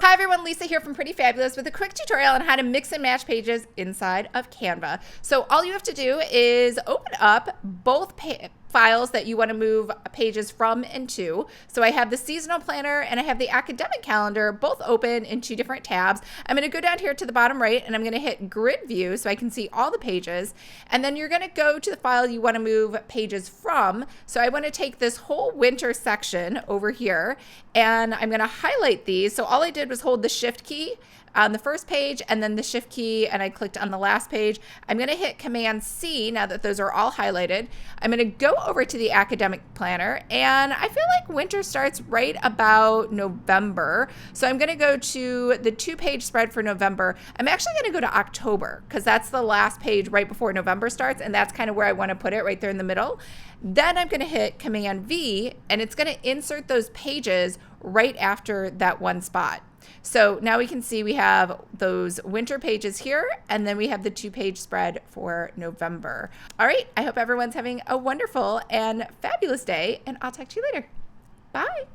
Hi everyone, Lisa here from Pretty Fabulous with a quick tutorial on how to mix and match pages inside of Canva. So all you have to do is open up both files that you want to move pages from and to. So I have the seasonal planner and I have the academic calendar both open in two different tabs. I'm going to go down here to the bottom right and I'm going to hit grid view so I can see all the pages. And then you're going to go to the file you want to move pages from. So I want to take this whole winter section over here and I'm going to highlight these. So all I did was hold the shift key on the first page and then the shift key and I clicked on the last page. I'm going to hit Command C now that those are all highlighted. I'm going to go over to the academic planner and I feel like winter starts right about November. So I'm going to go to the 2-page spread for November. I'm actually going to go to October because that's the last page right before November starts and that's kind of where I want to put it, right there in the middle. Then I'm going to hit Command V and it's going to insert those pages right after that one spot. So now we can see we have those winter pages here, and then we have the 2-page spread for November. All right, I hope everyone's having a wonderful and fabulous day, and I'll talk to you later. Bye.